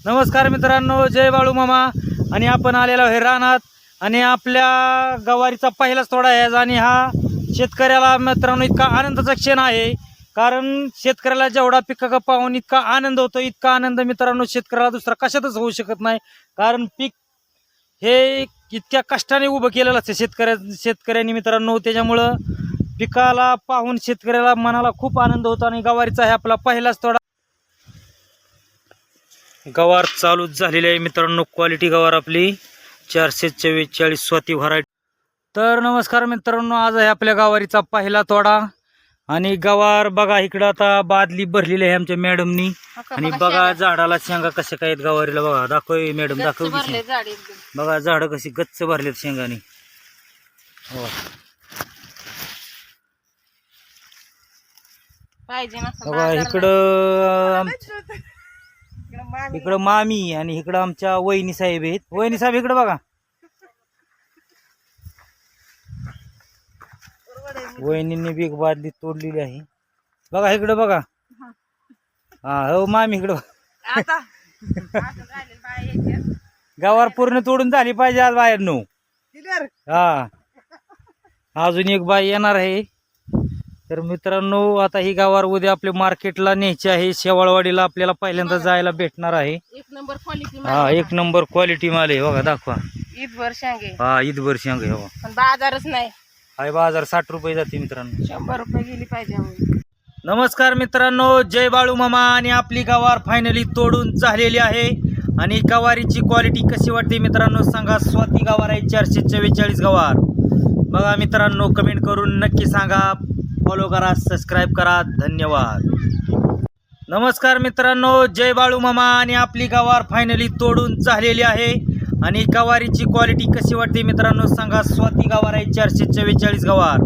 नमस्कार मित्रांनो, जय बाळू मामा. आणि आपण आलेलो आहे रानात आणि आपल्या गवारीचा पहिलाच तोडा आहे आणि हा शेतकऱ्याला मित्रांनो इतका आनंदाचा क्षण आहे. कारण शेतकऱ्याला जेवढा पिकाचा पाहून इतका आनंद होतो, इतका आनंद मित्रांनो शेतकऱ्याला दुसरा कशातच होऊ शकत नाही. कारण पीक हे इतक्या कष्टाने उभं केलेलं असतं शेतकऱ्यांनी मित्रांनो. त्याच्यामुळं पिकाला पाहून शेतकऱ्याला मनाला खूप आनंद होतो आणि गवारीचा आहे आपला पहिलाच तोडा. गवार चालूच झालेली आहे मित्रांनो. क्वालिटी गवार आपली 444 स्वाती व्हरायटी. तर नमस्कार मित्रांनो, आज आहे आपल्या गवारीचा पहिला तोडा. आणि गवार बघा इकडं आता बादली भरलेली आहे आमच्या मॅडमनी. आणि बघा झाडाला शेंगा कशा काय आहेत गवारीला. बघा दाखव मॅडम, दाखव. बघा झाड कशी गच्च भरलेत शेंगाने. हो बघा इकडं मामी आणि इकडं आमच्या वहिनी साहेब आहेत. वहिनी साहेब इकडं बघा. वहिनींनी बी एक बादली तोडलेली आहे. बघा इकडं बघा. हा हो मामी इकडं. गवार पूर्ण तोडून झाली पाहिजे आज बाहेर नो. हा अजून एक बाई येणार आहे. तर मित्रांनो आता ही गवार उद्या आपल्या मार्केटला न्यायची आहे. शेवाळवाडीला आपल्याला पहिल्यांदा जायला भेटणार आहे. एक नंबर क्वालिटी माल आहे. बघा दाखवा. ईदभर शेंगे. हा ईदभर शेंगे. हो पण बाजारच नाही. हाय बाजार 60 रुपये जाते मित्रांनो. 100 रुपये गेली पाहिजे. नमस्कार मित्रांनो, जय बाळू मामा. आणि आपली गवार फायनली तोडून झालेली आहे. आणि गवारीची क्वालिटी कशी वाटते मित्रांनो सांगा. स्वाती गवार आहे 444 गवार. बघा मित्रांनो, कमेंट करून नक्की सांगा. फॉलो करा, सबस्क्राईब करा. धन्यवाद. नमस्कार मित्रांनो, जय बाळू मामा. आणि आपली गवार फायनली तोडून झालेली आहे. आणि गवारीची क्वालिटी कशी वाटते मित्रांनो सांगा. स्वाती गवार आहे 444 गवार.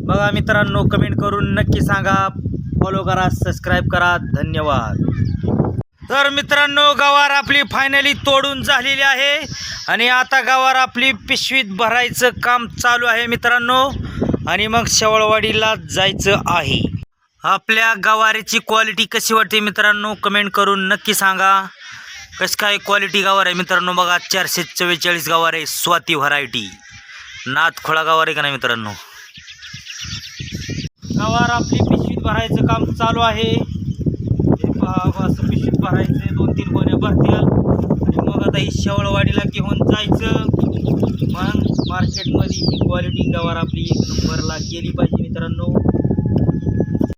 बघा मित्रांनो, कमेंट करून नक्की सांगा. फॉलो करा, सबस्क्राईब करा. धन्यवाद. तर मित्रांनो गवार आपली फायनली तोडून झालेली आहे. आणि आता गवार आपली पिशवीत भरायचं काम चालू आहे मित्रांनो. आणि मग शेवाळवाडीला जायचं आहे. आपल्या गवारीची क्वालिटी कशी वाटते मित्रांनो कमेंट करून नक्की सांगा. कशी काय क्वालिटी गवार आहे मित्रांनो. बघा 444 गवार आहे स्वाती व्हरायटी. नाथखोळा गवार आहे का नाही मित्रांनो. गवार आपली पिशवीत भरायचं काम चालू आहे. असं पिशवीत भरायचं 2-3 गोण्या भरतील. आणि मग आता ही शेवाळवाडीला घेऊन जायचं. मग मार्केटमध्ये ही क्वालिटी गवार आपली 1 नंबरला गेली पाहिजे मित्रांनो.